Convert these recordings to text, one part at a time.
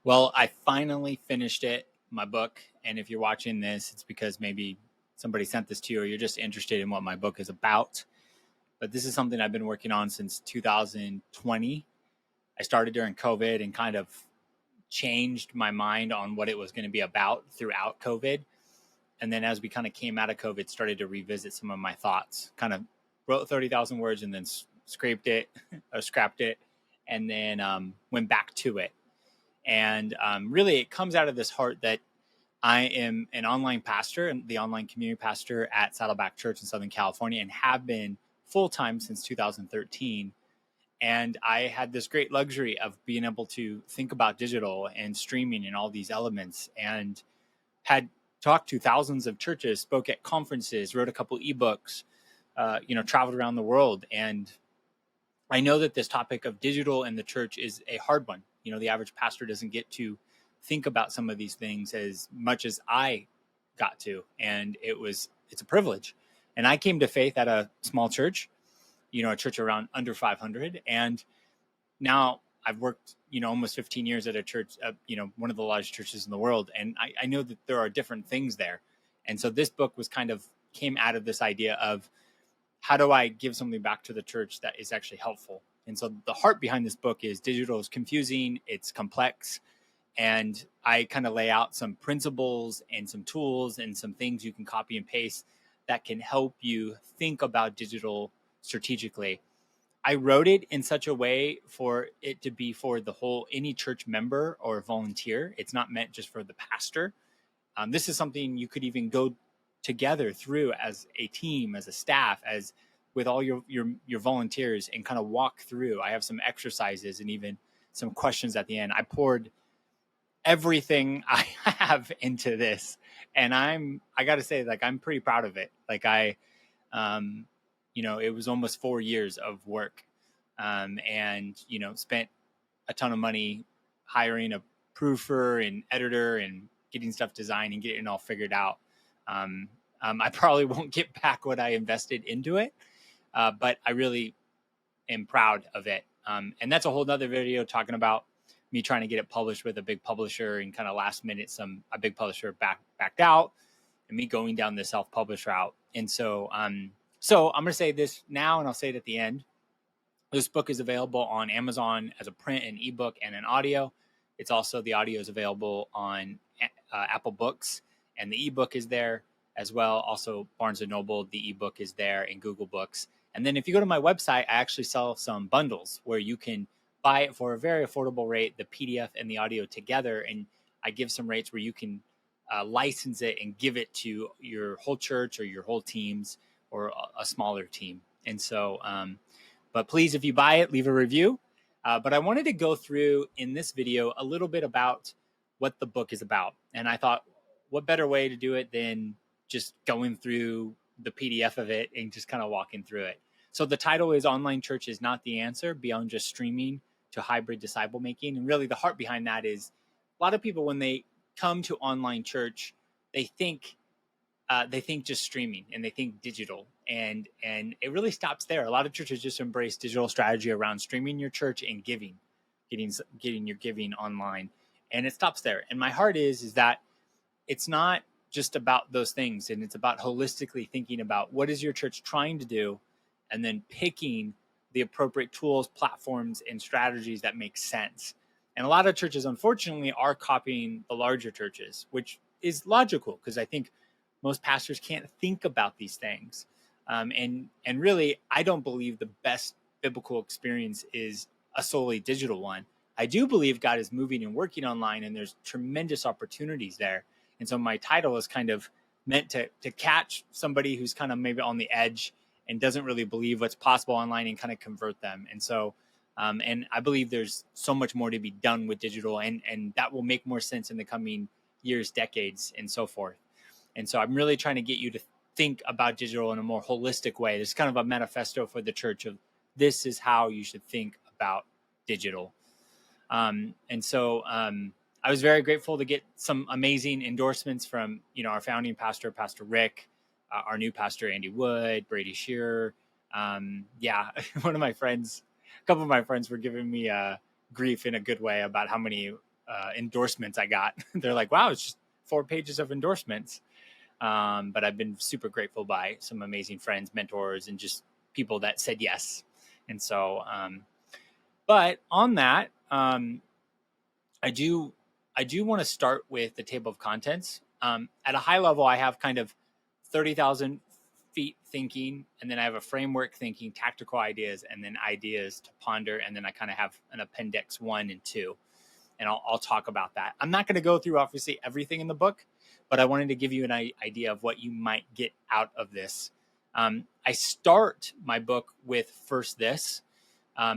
Well, I finally finished it, my book. And if you're watching this, it's because maybe somebody sent this to you or you're just interested in what my book is about. But this is something I've been working on since 2020. I started during COVID and kind of changed my mind on what it was going to be about throughout COVID. And then as we kind of came out of COVID, started to revisit some of my thoughts, kind of wrote 30,000 words and then scraped it or scrapped it and then went back to it. And really, it comes out of this heart that I am an online pastor and the online community pastor at Saddleback Church in Southern California and have been full time since 2013. And I had this great luxury of being able to think about digital and streaming and all these elements, and had talked to thousands of churches, spoke at conferences, wrote a couple ebooks, traveled around the world. And I know that this topic of digital and the church is a hard one. The average pastor doesn't get to think about some of these things as much as I got to. And it's a privilege. And I came to faith at a small church, a church around under 500. And now I've worked, almost 15 years at a church, one of the largest churches in the world. And I know that there are different things there. And so this book came out of this idea of, how do I give something back to the church that is actually helpful? And so the heart behind this book is digital is confusing, it's complex, and I kind of lay out some principles and some tools and some things you can copy and paste that can help you think about digital strategically. I wrote it in such a way for it to be for any church member or volunteer. It's not meant just for the pastor. This is something you could even go together through as a team, as a staff, as with all your volunteers, and kind of walk through. I have some exercises and even some questions at the end. I poured everything I have into this, and I got to say, I'm pretty proud of it. It was almost 4 years of work, and spent a ton of money hiring a proofer and editor and getting stuff designed and getting it all figured out. I probably won't get back what I invested into it, but I really am proud of it. And that's a whole nother video talking about me trying to get it published with a big publisher, and kind of last minute a big publisher backed out, and me going down the self-publish route. And so I'm going to say this now, and I'll say it at the end. This book is available on Amazon as a print and ebook and an audio. It's also, the audio is available on Apple Books, and the ebook is there as well. Also, Barnes & Noble, the ebook is there, and Google Books. And then if you go to my website, I actually sell some bundles where you can buy it for a very affordable rate, the PDF and the audio together. And I give some rates where you can license it and give it to your whole church or your whole teams or a smaller team. And so, but please, if you buy it, leave a review. But I wanted to go through in this video a little bit about what the book is about. And I thought, what better way to do it than just going through the PDF of it and just kind of walking through it. So the title is Online Church is Not the Answer, Beyond Just Streaming to Hybrid Disciple Making. And really the heart behind that is, a lot of people, when they come to online church, they think just streaming and they think digital, and it really stops there. A lot of churches just embrace digital strategy around streaming your church and getting your giving online, and it stops there. And my heart is that it's not just about those things, and it's about holistically thinking about what is your church trying to do, and then picking the appropriate tools, platforms, and strategies that make sense. And a lot of churches, unfortunately, are copying the larger churches, which is logical, because I think most pastors can't think about these things. And really, I don't believe the best biblical experience is a solely digital one. I do believe God is moving and working online, and there's tremendous opportunities there. And so my title is kind of meant to catch somebody who's kind of maybe on the edge and doesn't really believe what's possible online, and kind of convert them. And so, and I believe there's so much more to be done with digital, and that will make more sense in the coming years, decades, and so forth. And so I'm really trying to get you to think about digital in a more holistic way. There's kind of a manifesto for the church of, this is how you should think about digital. And so I was very grateful to get some amazing endorsements from, our founding pastor, Pastor Rick, our new pastor, Andy Wood, Brady Shearer. One of my friends, a couple of my friends were giving me grief in a good way about how many endorsements I got. They're like, wow, it's just 4 pages of endorsements. But I've been super grateful by some amazing friends, mentors, and just people that said yes. And so, but on that, I do want to start with the table of contents. At a high level, I have kind of 30,000 feet thinking, and then I have a framework thinking, tactical ideas, and then ideas to ponder, and then I kind of have an appendix 1 and 2, and I'll talk about that. I'm not going to go through obviously everything in the book, but I wanted to give you an idea of what you might get out of this. I start my book with first this.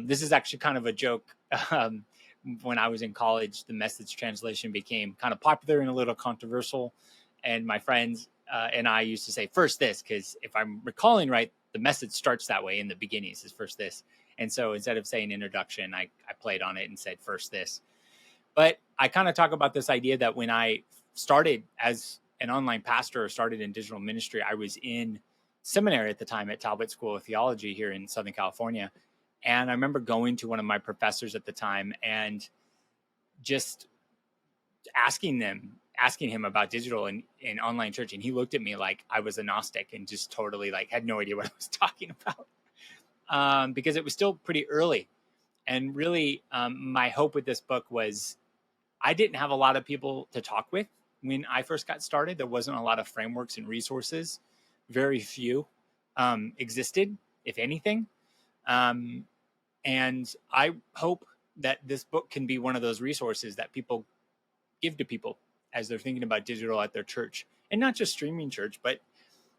This is actually kind of a joke. When I was in college, the Message translation became kind of popular and a little controversial. And my friends and I used to say first this, because if I'm recalling right, the Message starts that way in the beginning. It says first this. And so instead of saying introduction, I played on it and said first this. But I kind of talk about this idea that when I started as an online pastor or started in digital ministry, I was in seminary at the time at Talbot School of Theology here in Southern California. And I remember going to one of my professors at the time and just asking him about digital and online church. And he looked at me like I was a Gnostic and just totally like had no idea what I was talking about, because it was still pretty early. And really, my hope with this book was I didn't have a lot of people to talk with when I first got started. There wasn't a lot of frameworks and resources. Very few existed, if anything. And I hope that this book can be one of those resources that people give to people as they're thinking about digital at their church, and not just streaming church, but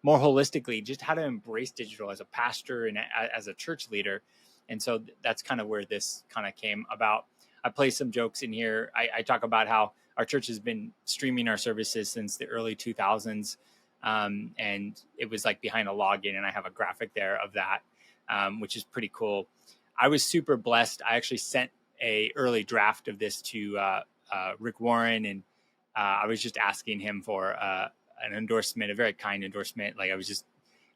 more holistically, just how to embrace digital as a pastor and as a church leader. And so that's kind of where this kind of came about. I play some jokes in here. I talk about how our church has been streaming our services since the early 2000s. And it was like behind a login, and I have a graphic there of that, which is pretty cool. I was super blessed. I actually sent a early draft of this to Rick Warren, and I was just asking him for an endorsement, a very kind endorsement. Like I was just,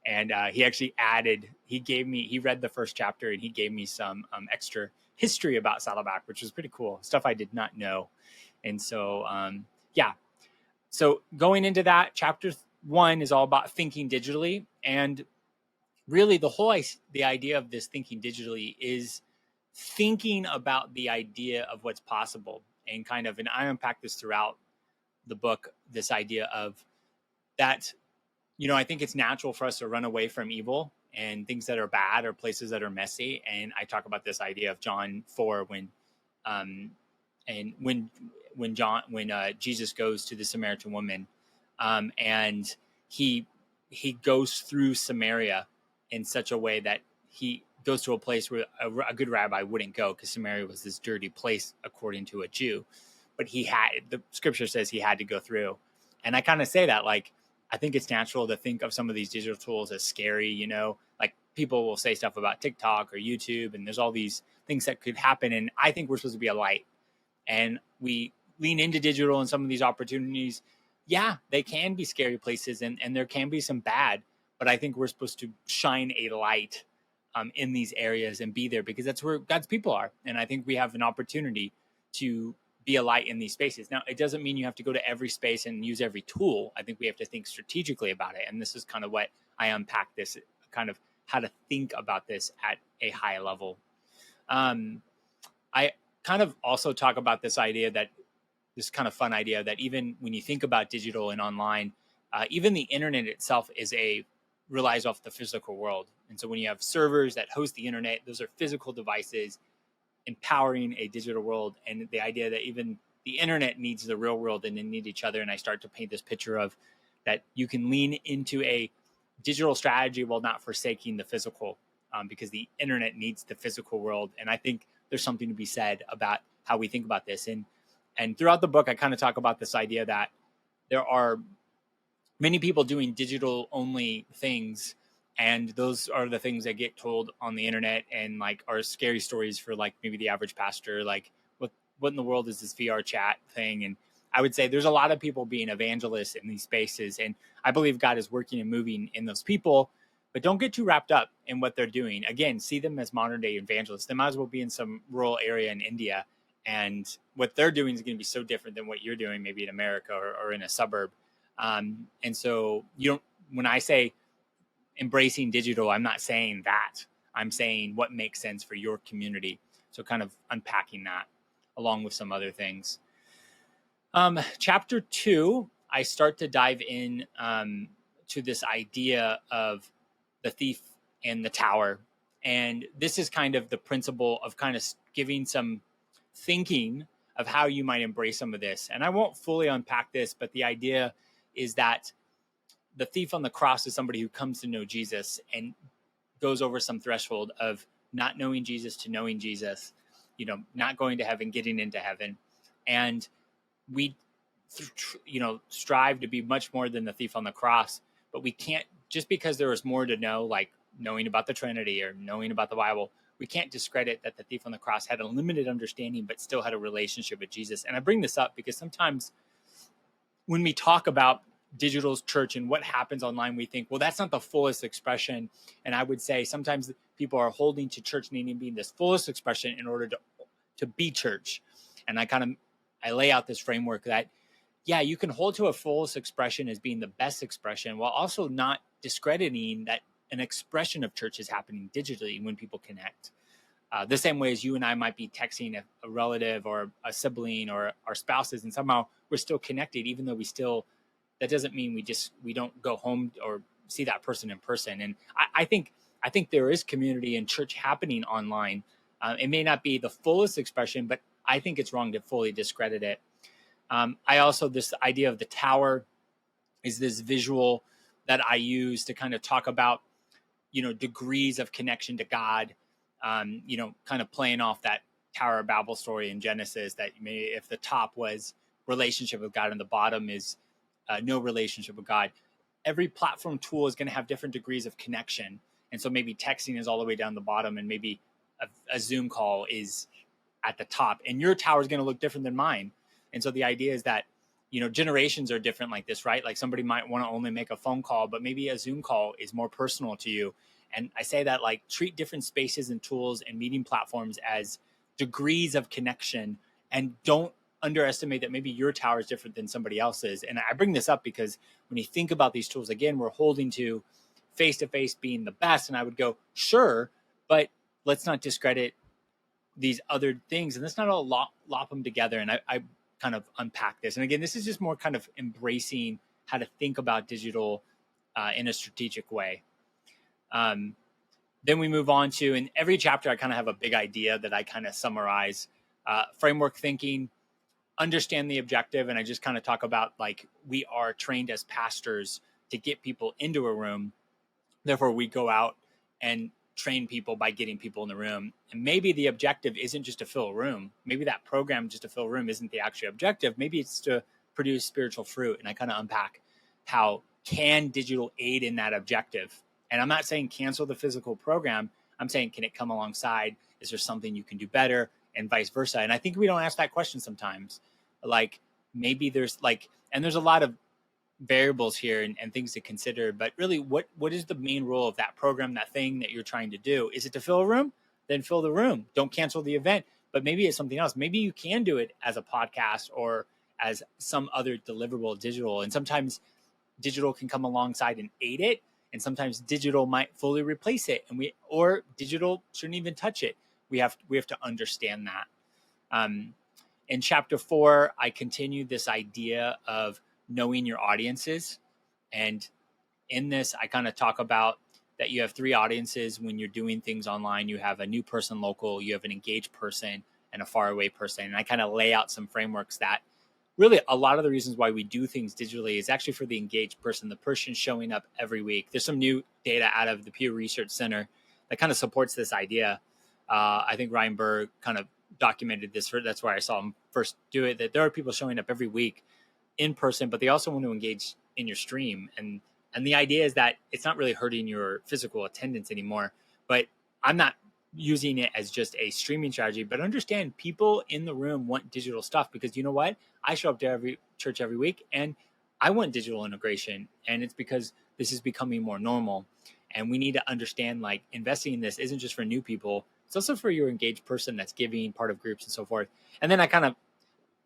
and he actually he read the first chapter and he gave me some extra history about Saddleback, which was pretty cool, stuff I did not know. And so, yeah. So going into that, chapter 1 is all about thinking digitally. And really the idea of this thinking digitally is thinking about the idea of what's possible, and kind of, and I unpack this throughout the book, this idea of that, I think it's natural for us to run away from evil and things that are bad or places that are messy. And I talk about this idea of John 4 when Jesus goes to the Samaritan woman, and he goes through Samaria in such a way that he goes to a place where a good rabbi wouldn't go, because Samaria was this dirty place according to a Jew. But the scripture says he had to go through. And I kind of say that, like, I think it's natural to think of some of these digital tools as scary, like people will say stuff about TikTok or YouTube, and there's all these things that could happen. And I think we're supposed to be a light, and we lean into digital and some of these opportunities. Yeah, they can be scary places, and there can be some bad, but I think we're supposed to shine a light in these areas and be there, because that's where God's people are. And I think we have an opportunity to be a light in these spaces. Now, it doesn't mean you have to go to every space and use every tool. I think we have to think strategically about it. And this is kind of what I unpack, this kind of how to think about this at a high level. I kind of also talk about this idea that this kind of fun idea that even when you think about digital and online, even the internet itself relies off the physical world. And so when you have servers that host the internet, those are physical devices empowering a digital world. And the idea that even the internet needs the real world and they need each other. And I start to paint this picture of that you can lean into a digital strategy while not forsaking the physical, because the internet needs the physical world. And I think there's something to be said about how we think about this. And throughout the book, I kind of talk about this idea that there are many people doing digital only things, and those are the things that get told on the internet and like are scary stories for like maybe the average pastor, like what in the world is this VR chat thing? And I would say there's a lot of people being evangelists in these spaces, and I believe God is working and moving in those people, but don't get too wrapped up in what they're doing. Again, see them as modern day evangelists. They might as well be in some rural area in India and what they're doing is going to be so different than what you're doing, maybe in America or in a suburb. And so you don't, when I say embracing digital, I'm not saying that. I'm saying what makes sense for your community. So kind of unpacking that along with some other things. Chapter 2, I start to dive in to this idea of the thief and the tower. And this is kind of the principle of kind of giving some thinking of how you might embrace some of this. And I won't fully unpack this, but the idea is that the thief on the cross is somebody who comes to know Jesus and goes over some threshold of not knowing Jesus to knowing Jesus, not going to heaven, getting into heaven. And we, strive to be much more than the thief on the cross, but we can't, just because there is more to know, like knowing about the Trinity or knowing about the Bible, we can't discredit that the thief on the cross had a limited understanding, but still had a relationship with Jesus. And I bring this up because sometimes when we talk about digital church and what happens online, we think, well, that's not the fullest expression. And I would say sometimes people are holding to church needing to be this fullest expression in order to be church. And I lay out this framework that, yeah, you can hold to a fullest expression as being the best expression while also not discrediting that an expression of church is happening digitally when people connect. The same way as you and I might be texting a relative or a sibling or our spouses, and somehow we're still connected, even though that doesn't mean we don't go home or see that person in person. And I think there is community and church happening online. It may not be the fullest expression, but I think it's wrong to fully discredit it. This idea of the tower is this visual that I use to kind of talk about, degrees of connection to God, kind of playing off that Tower of Babel story in Genesis, that if the top was relationship with God and the bottom is no relationship with God, every platform tool is going to have different degrees of connection. And so maybe texting is all the way down the bottom, and maybe a Zoom call is at the top, and your tower is going to look different than mine. And so the idea is that, generations are different like this, right? Like somebody might want to only make a phone call, but maybe a Zoom call is more personal to you. And I say that, like, treat different spaces and tools and meeting platforms as degrees of connection, and don't underestimate that maybe your tower is different than somebody else's. And I bring this up because when you think about these tools, again, we're holding to face-to-face being the best. And I would go, sure, but let's not discredit these other things, and let's not all lop them together. And I kind of unpack this. And again, this is just more kind of embracing how to think about digital in a strategic way. Then we move on to, in every chapter, I kind of have a big idea that I kind of summarize. Framework thinking, understand the objective. And I just kind of talk about, like, we are trained as pastors to get people into a room. Therefore, we go out and train people by getting people in the room. And maybe the objective isn't just to fill a room. Maybe that program just to fill a room isn't the actual objective. Maybe it's to produce spiritual fruit. And I kind of unpack how can digital aid in that objective. And I'm not saying cancel the physical program. I'm saying, can it come alongside? Is there something you can do better? And vice versa. And I think we don't ask that question sometimes. Like, maybe there's and there's a lot of variables here and things to consider, but really what is the main role of that program, that thing that you're trying to do? Is it to fill a room? Then fill the room. Don't cancel the event. But maybe it's something else. Maybe you can do it as a podcast or as some other deliverable digital. And sometimes digital can come alongside and aid it. And sometimes digital might fully replace it. Or digital shouldn't even touch it. We have to understand that. In chapter 4, I continue this idea of knowing your audiences. And in this, I kind of talk about that you have 3 audiences when you're doing things online. You have a new person local, you have an engaged person, and a faraway person. And I kind of lay out some frameworks that really a lot of the reasons why we do things digitally is actually for the engaged person, the person showing up every week. There's some new data out of the Pew Research Center that kind of supports this idea. I think Ryan Burr kind of documented this. That's where I saw him first do it, that there are people showing up every week in person, but they also want to engage in your stream. And the idea is that it's not really hurting your physical attendance anymore. But I'm not using it as just a streaming strategy, but understand people in the room want digital stuff, because you know what? I show up to every church every week and I want digital integration. And it's because this is becoming more normal. And we need to understand, like, investing in this isn't just for new people, It's also for your engaged person that's giving, part of groups and so forth. And then I kind of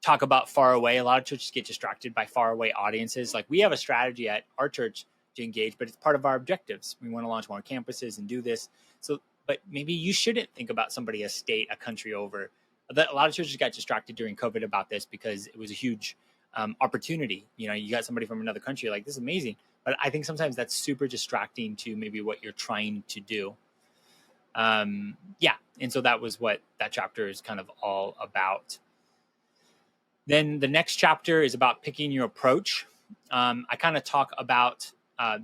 talk about far away. A lot of churches get distracted by far away audiences. Like we have a strategy at our church to engage, but it's part of our objectives. We want to launch more campuses and do this. So, but maybe you shouldn't think about somebody a state, a country over. A lot of churches got distracted during COVID about this because it was a huge opportunity. You know, you got somebody from another country, like, this is amazing. But I think sometimes that's super distracting to maybe what you're trying to do. Yeah. And so that was what that chapter is kind of all about. Then the next chapter is about picking your approach. I kind of talk about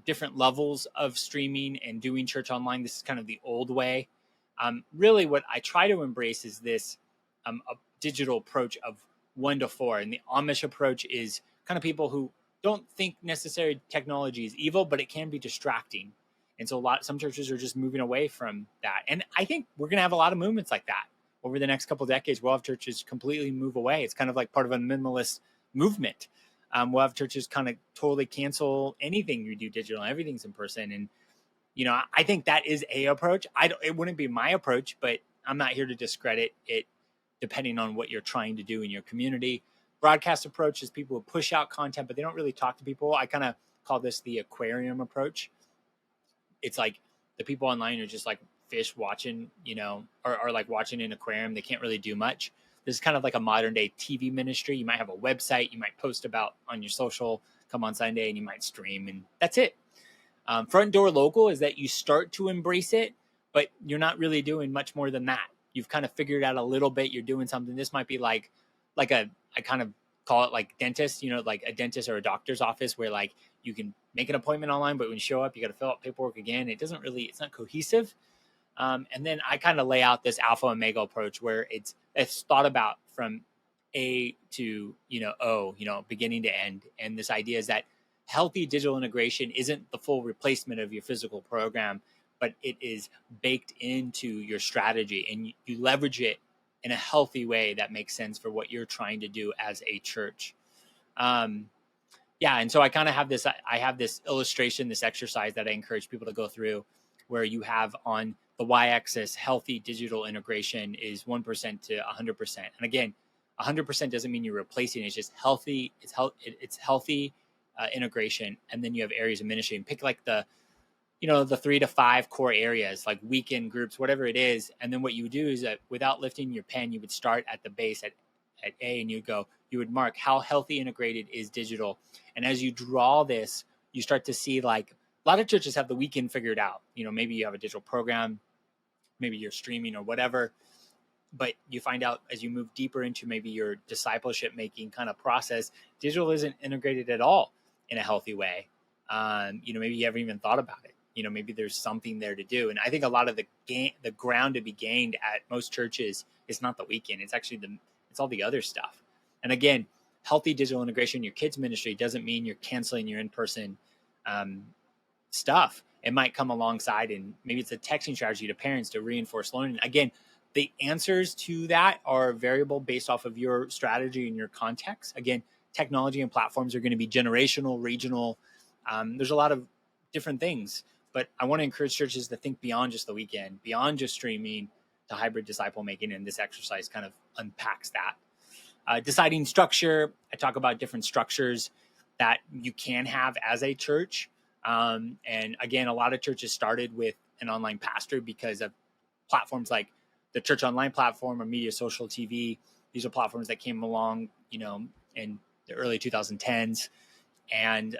different levels of streaming and doing church online. This is kind of the old way. Really, what I try to embrace is this a digital approach of 1 to 4. And the Amish approach is kind of people who don't think necessarily technology is evil, but it can be distracting. And so some churches are just moving away from that. And I think we're going to have a lot of movements like that over the next couple of decades. We'll have churches completely move away. It's kind of like part of a minimalist movement. We'll have churches kind of totally cancel anything you do digital. Everything's in person. And, you know, I think that is a approach. It wouldn't be my approach, but I'm not here to discredit it depending on what you're trying to do in your community. Broadcast approach is people who push out content, but they don't really talk to people. I kind of call this the aquarium approach. It's like the people online are just like fish watching, you know, or like watching an aquarium. They can't really do much. This is kind of like a modern day TV ministry. You might have a website, you might post about on your social, come on Sunday, and you might stream, and that's it. Front door local is that you start to embrace it, but you're not really doing much more than that. You've kind of figured out a little bit. You're doing something. This might be like I kind of call it like dentist, you know, like a dentist or a doctor's office where like you can make an appointment online, but when you show up, you got to fill out paperwork again. It's not cohesive. And then I kind of lay out this alpha and omega approach where it's thought about from A to, you know, O, you know, beginning to end. And this idea is that healthy digital integration isn't the full replacement of your physical program, but it is baked into your strategy, and you leverage it in a healthy way that makes sense for what you're trying to do as a church. Yeah, and so I kind of have this. I have this illustration, this exercise that I encourage people to go through, where you have on the y-axis healthy digital integration is 1% to 100%. And again, 100% doesn't mean you're replacing it. It's just healthy. It's healthy integration, and then you have areas of ministry. And pick like the 3 to 5 core areas, like weekend groups, whatever it is. And then what you would do is that without lifting your pen, you would start at the base at A, and you would mark how healthy integrated is digital. And as you draw this, you start to see like a lot of churches have the weekend figured out. You know, maybe you have a digital program, maybe you're streaming or whatever, but you find out as you move deeper into maybe your discipleship making kind of process, digital isn't integrated at all in a healthy way. Maybe you haven't even thought about it. You know, maybe there's something there to do. And I think a lot of the ground to be gained at most churches is not the weekend. It's actually it's all the other stuff. And again, healthy digital integration in your kids ministry doesn't mean you're canceling your in-person stuff. It might come alongside, and maybe it's a texting strategy to parents to reinforce learning. Again, the answers to that are variable based off of your strategy and your context. Again, technology and platforms are going to be generational, regional. There's a lot of different things, but I want to encourage churches to think beyond just the weekend, beyond just streaming, to hybrid disciple making. And this exercise kind of unpacks that. Deciding structure. I talk about different structures that you can have as a church. And again, a lot of churches started with an online pastor because of platforms like the church online platform or media social TV. These are platforms that came along, you know, in the early 2010s. And,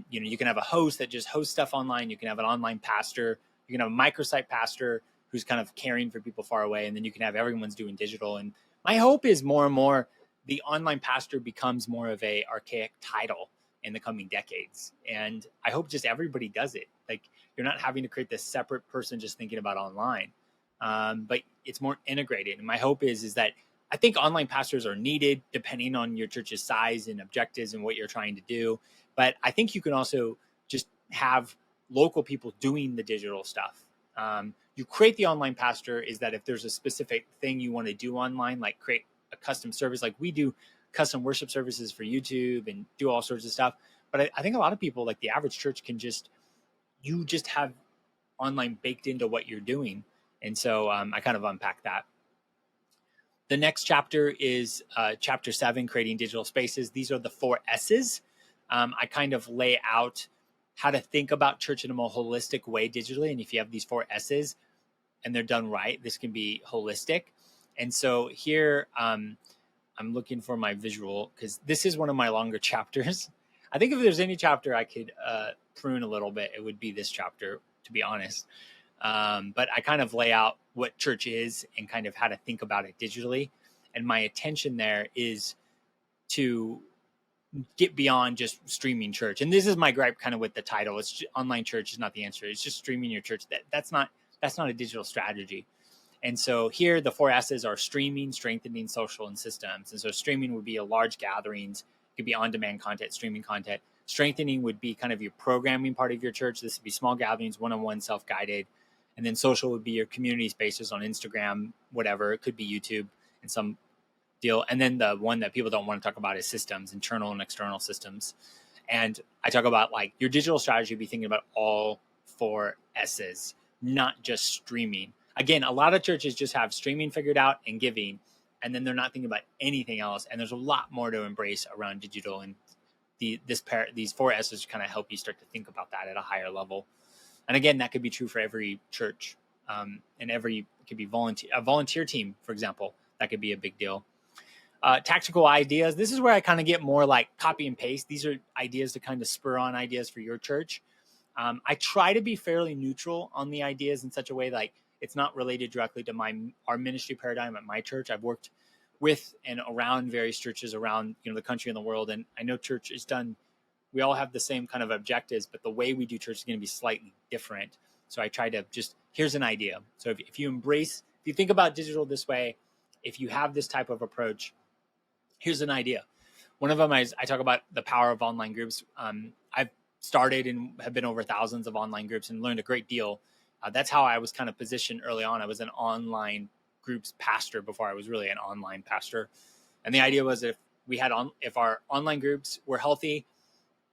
you can have a host that just hosts stuff online. You can have an online pastor. You can have a microsite pastor who's kind of caring for people far away. And then you can have everyone's doing digital. And my hope is more and more the online pastor becomes more of a archaic title in the coming decades. And I hope just everybody does it. Like, you're not having to create this separate person just thinking about online, but it's more integrated. And my hope is that I think online pastors are needed depending on your church's size and objectives and what you're trying to do. But I think you can also just have local people doing the digital stuff. You create the online pastor is that if there's a specific thing you want to do online, like create a custom service, like we do custom worship services for YouTube and do all sorts of stuff. But I think a lot of people, like the average church, you just have online baked into what you're doing. And so I kind of unpack that. The next chapter is chapter 7, creating digital spaces. These are the 4 S's. I kind of lay out how to think about church in a more holistic way digitally. And if you have these 4 S's and they're done right, this can be holistic. And so here I'm looking for my visual because this is one of my longer chapters. I think if there's any chapter I could prune a little bit, it would be this chapter, to be honest. But I kind of lay out what church is and kind of how to think about it digitally. And my attention there is to get beyond just streaming church. And this is my gripe kind of with the title. It's just, online church is not the answer. It's just streaming your church. That's not a digital strategy. And so here the 4 S's are streaming, strengthening, social, and systems. And so streaming would be a large gatherings. It could be on-demand content, streaming content. Strengthening would be kind of your programming part of your church. This would be small gatherings, one-on-one, self-guided. And then social would be your community spaces on Instagram, whatever. It could be YouTube and some deal. And then the one that people don't want to talk about is systems, internal and external systems. And I talk about like your digital strategy, be thinking about all 4 S's, not just streaming. Again, a lot of churches just have streaming figured out and giving, and then they're not thinking about anything else. And there's a lot more to embrace around digital. And these 4 S's kind of help you start to think about that at a higher level. And again, that could be true for every church, and it could be a volunteer team, for example. That could be a big deal. Tactical ideas. This is where I kind of get more like copy and paste. These are ideas to kind of spur on ideas for your church. I try to be fairly neutral on the ideas in such a way like it's not related directly to our ministry paradigm at my church. I've worked with and around various churches around the country and the world, and I know church is done. We all have the same kind of objectives, but the way we do church is going to be slightly different. So I try to here's an idea. So if you think about digital this way, if you have this type of approach, here's an idea. One of them is I talk about the power of online groups. I've started and have been over thousands of online groups and learned a great deal. That's how I was kind of positioned early on. I was an online groups pastor before I was really an online pastor. And the idea was if our online groups were healthy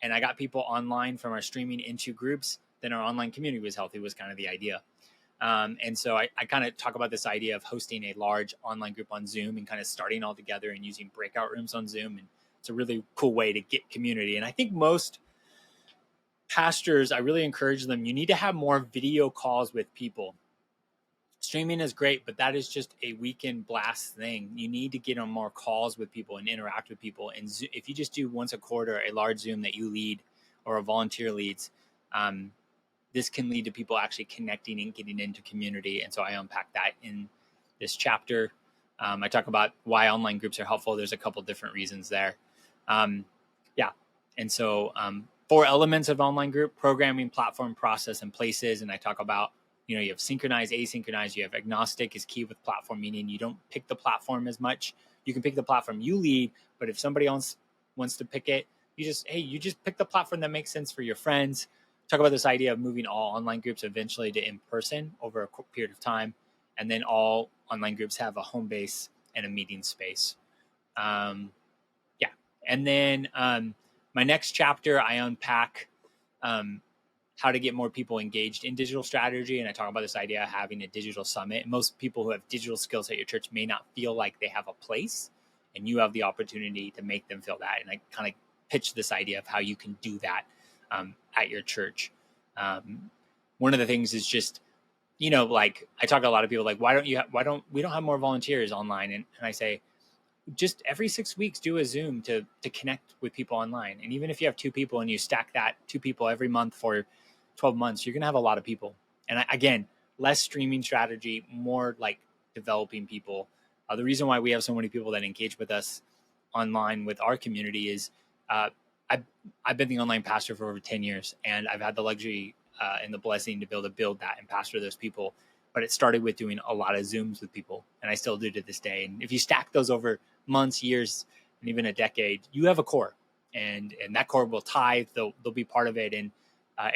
and I got people online from our streaming into groups, then our online community was healthy, was kind of the idea. And so I kind of talk about this idea of hosting a large online group on Zoom and kind of starting all together and using breakout rooms on Zoom. And it's a really cool way to get community. And I think most pastors, I really encourage them, you need to have more video calls with people. Streaming is great, but that is just a weekend blast thing. You need to get on more calls with people and interact with people. And if you just do once a quarter a large Zoom that you lead or a volunteer leads, this can lead to people actually connecting and getting into community. And so I unpack that in this chapter. I talk about why online groups are helpful. There's a couple different reasons there. And so 4 elements of online group: programming, platform, process, and places. And I talk about, you have synchronized, asynchronized. You have agnostic is key with platform, meaning you don't pick the platform as much. You can pick the platform you lead, but if somebody else wants to pick it, you just pick the platform that makes sense for your friends. Talk about this idea of moving all online groups eventually to in-person over a period of time. And then all online groups have a home base and a meeting space. And then my next chapter, I unpack how to get more people engaged in digital strategy. And I talk about this idea of having a digital summit. Most people who have digital skills at your church may not feel like they have a place, and you have the opportunity to make them feel that. And I kind of pitch this idea of how you can do that at your church. One of the things is just, like I talk to a lot of people like, why don't we have more volunteers online? And I say, just every 6 weeks, do a Zoom to connect with people online. And even if you have 2 people and you stack that 2 people every month for 12 months, you're going to have a lot of people. And again, less streaming strategy, more like developing people. The reason why we have so many people that engage with us online with our community is I've been the online pastor for over 10 years, and I've had the luxury and the blessing to be able to build that and pastor those people. But it started with doing a lot of Zooms with people, and I still do to this day. And if you stack those over months, years, and even a decade, you have a core, and that core will tithe. They'll be part of it, and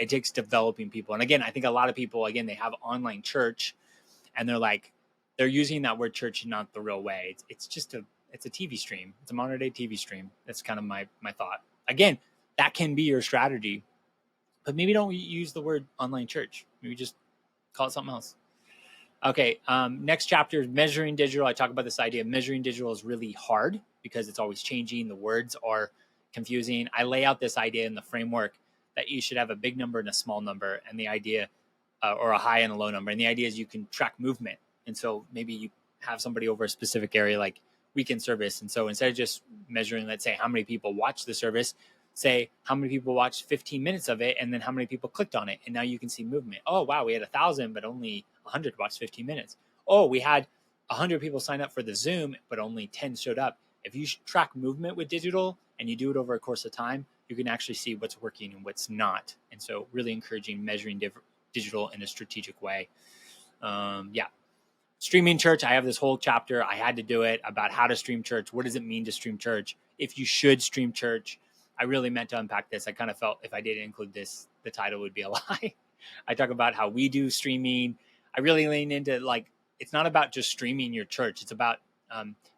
it takes developing people. And again, I think a lot of people, again, they have online church, and they're using that word church not the real way. It's a TV stream. It's a modern day TV stream. That's kind of my thought. Again, that can be your strategy, but maybe don't use the word online church. Maybe just call it something else. Okay. Next chapter is measuring digital. I talk about this idea of measuring digital is really hard because it's always changing. The words are confusing. I lay out this idea in the framework that you should have a big number and a small number, and the idea, or a high and a low number. And the idea is you can track movement. And so maybe you have somebody over a specific area like weekend service. And so instead of just measuring, let's say, how many people watched the service, say how many people watched 15 minutes of it and then how many people clicked on it. And now you can see movement. Oh, wow, we had 1,000, but only 100 watched 15 minutes. Oh, we had 100 people sign up for the Zoom, but only 10 showed up. If you track movement with digital and you do it over a course of time, you can actually see what's working and what's not. And so really encouraging measuring digital in a strategic way. Yeah. Streaming church, I have this whole chapter. I had to do it about how to stream church. What does it mean to stream church? If you should stream church, I really meant to unpack this. I kind of felt if I didn't include this, the title would be a lie. I talk about how we do streaming. I really lean into it's not about just streaming your church. It's about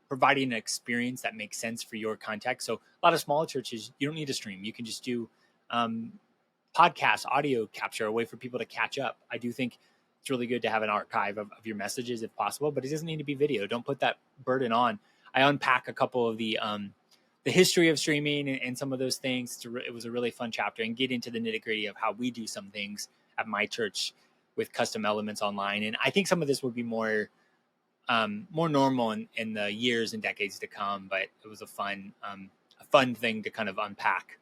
providing an experience that makes sense for your context. So a lot of smaller churches, you don't need to stream. You can just do podcast audio capture, a way for people to catch up. I do think it's really good to have an archive of your messages if possible, but it doesn't need to be video. Don't put that burden on. I unpack a couple of the history of streaming and some of those things. It was a really fun chapter, and get into the nitty gritty of how we do some things at my church with custom elements online. And I think some of this would be more normal in the years and decades to come, but it was a fun thing to kind of unpack.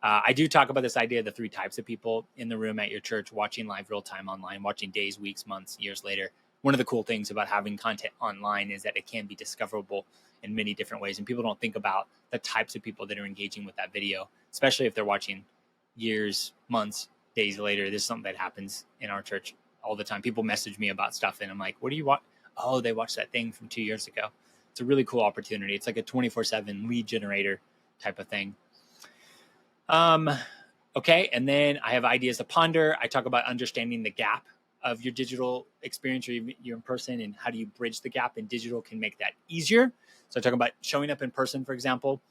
I do talk about this idea of the 3 types of people in the room at your church, watching live real time online, watching days, weeks, months, years later. One of the cool things about having content online is that it can be discoverable in many different ways. And people don't think about the types of people that are engaging with that video, especially if they're watching years, months, days later. This is something that happens in our church all the time. People message me about stuff and I'm like, what do you watch? Oh, they watched that thing from 2 years ago. It's a really cool opportunity. It's like a 24/7 lead generator type of thing. Okay. And then I have ideas to ponder. I talk about understanding the gap of your digital experience or your in person, and how do you bridge the gap, and digital can make that easier. So I talk about showing up in person, for example,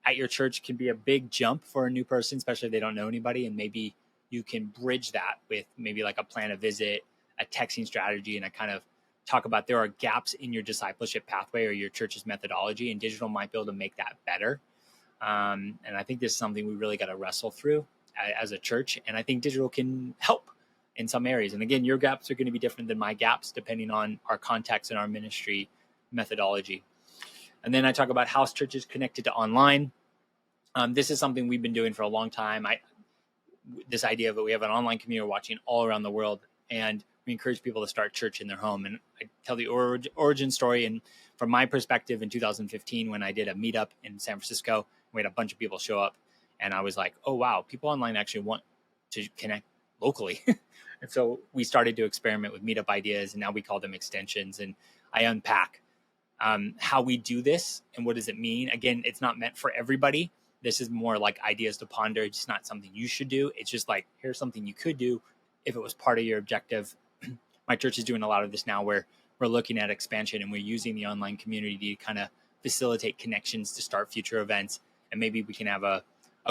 at your church can be a big jump for a new person, especially if they don't know anybody. And maybe you can bridge that with maybe like a plan a visit, a texting strategy. And I kind of talk about there are gaps in your discipleship pathway or your church's methodology, and digital might be able to make that better. And I think this is something we really got to wrestle through as a church. And I think digital can help in some areas. And again, your gaps are going to be different than my gaps, depending on our context and our ministry methodology. And then I talk about house churches connected to online. This is something we've been doing for a long time. This idea of it, we have an online community watching all around the world, and we encourage people to start church in their home. And I tell the origin story. And from my perspective, in 2015, when I did a meetup in San Francisco, we had a bunch of people show up, and I was like, oh, wow, people online actually want to connect locally. And so we started to experiment with meetup ideas, and now we call them extensions. And I unpack how we do this and what does it mean. Again, it's not meant for everybody. This is more like ideas to ponder. It's not something you should do. It's just like, here's something you could do if it was part of your objective. My church is doing a lot of this now, where we're looking at expansion, and we're using the online community to kind of facilitate connections to start future events. And maybe we can have a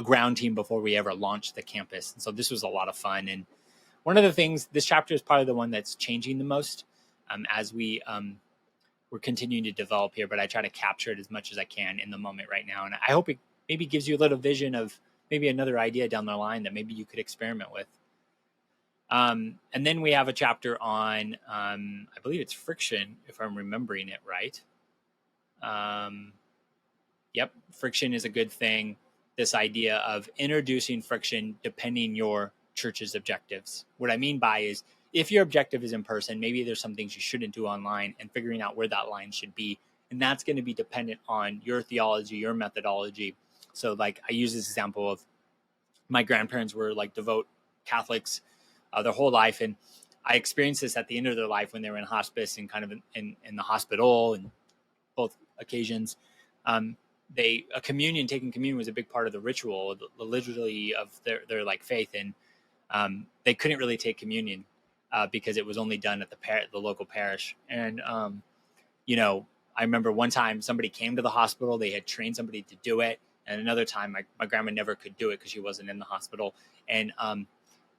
ground team before we ever launch the campus. And so this was a lot of fun. And one of the things, this chapter is probably the one that's changing the most as we're continuing to develop here, but I try to capture it as much as I can in the moment right now. And I hope it maybe gives you a little vision of maybe another idea down the line that maybe you could experiment with. And then we have a chapter on, I believe it's friction, if I'm remembering it right. Yep, friction is a good thing. This idea of introducing friction depending your church's objectives. What I mean by is, if your objective is in person, maybe there's some things you shouldn't do online, and figuring out where that line should be. And that's going to be dependent on your theology, your methodology. So like I use this example of my grandparents were like devout Catholics their whole life. And I experienced this at the end of their life when they were in hospice and kind of in the hospital, and both occasions. Taking communion was a big part of the ritual, the liturgy of their like faith. And they couldn't really take communion because it was only done at the local parish. And, I remember one time somebody came to the hospital, they had trained somebody to do it. And another time my grandma never could do it because she wasn't in the hospital. And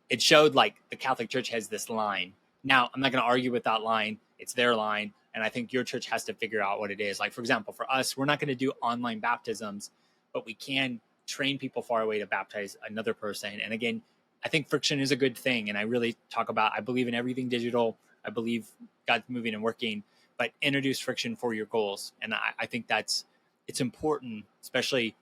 it showed like the Catholic Church has this line. Now, I'm not going to argue with that line. It's their line. And I think your church has to figure out what it is. Like, for example, for us, we're not going to do online baptisms, but we can train people far away to baptize another person. And again, I think friction is a good thing. And I really talk about, I believe in everything digital. I believe God's moving and working, but introduce friction for your goals. And I think it's important, especially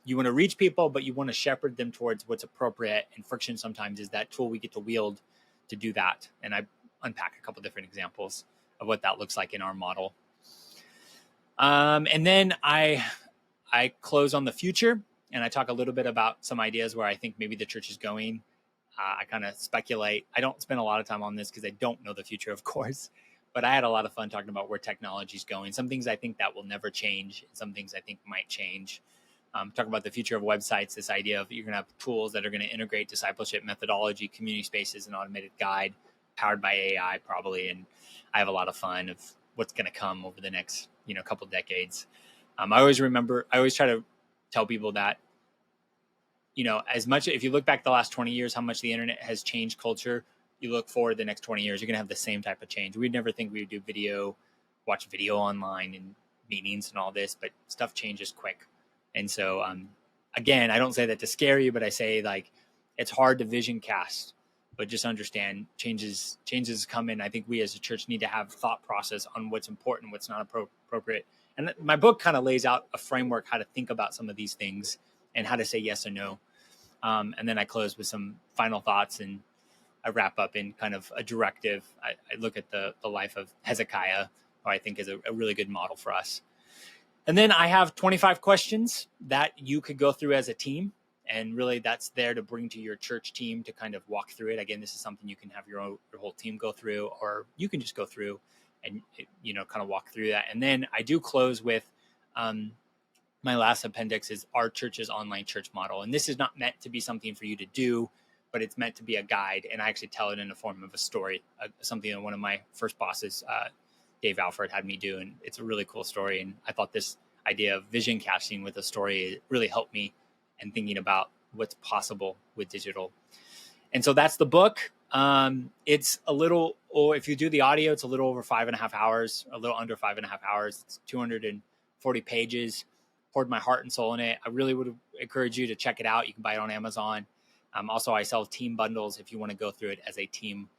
you want to reach people, but you want to shepherd them towards what's appropriate. And friction sometimes is that tool we get to wield to do that. And I unpack a couple different examples of what that looks like in our model. And then I close on the future, and I talk a little bit about some ideas where I think maybe the church is going. I kind of speculate. I don't spend a lot of time on this because I don't know the future, of course, but I had a lot of fun talking about where technology is going. Some things I think that will never change, and some things I think might change. Talk about the future of websites, this idea of you're going to have tools that are going to integrate discipleship methodology, community spaces, and automated guide powered by AI probably. And I have a lot of fun of what's going to come over the next, couple decades. I always try to tell people that, as much, if you look back the last 20 years, how much the internet has changed culture, you look forward the next 20 years, you're going to have the same type of change. We'd never think we would do watch video online and meetings and all this, but stuff changes quick. And so, again, I don't say that to scare you, but I say like, it's hard to vision cast, but just understand changes come in. I think we as a church need to have thought process on what's important, what's not appropriate. And my book kind of lays out a framework, how to think about some of these things and how to say yes or no. And then I close with some final thoughts, and I wrap up in kind of a directive. I look at the life of Hezekiah, who I think is a really good model for us. And then I have 25 questions that you could go through as a team. And really that's there to bring to your church team to kind of walk through it. Again, this is something you can have your whole team go through, or you can just go through and, kind of walk through that. And then I do close with my last appendix is our church's online church model. And this is not meant to be something for you to do, but it's meant to be a guide. And I actually tell it in the form of a story, something that one of my first bosses, Dave Alford, had me do. And it's a really cool story. And I thought this idea of vision casting with a story really helped me and thinking about what's possible with digital. And so that's the book. It's a little, or if you do the audio, it's a little over 5.5 hours, a little under 5.5 hours. It's 240 pages. Poured my heart and soul in it. I really would encourage you to check it out. You can buy it on Amazon. Also, I sell team bundles if you want to go through it as a team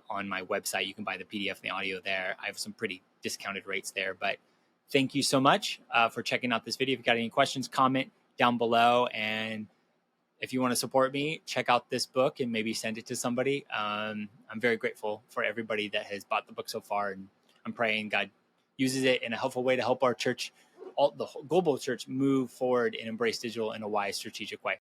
on my website. You can buy the PDF and the audio there. I have some pretty discounted rates there. But thank you so much for checking out this video. If you got any questions, comment down below. And if you want to support me, check out this book and maybe send it to somebody. I'm very grateful for everybody that has bought the book so far. And I'm praying God uses it in a helpful way to help our church, the global church, move forward and embrace digital in a wise, strategic way.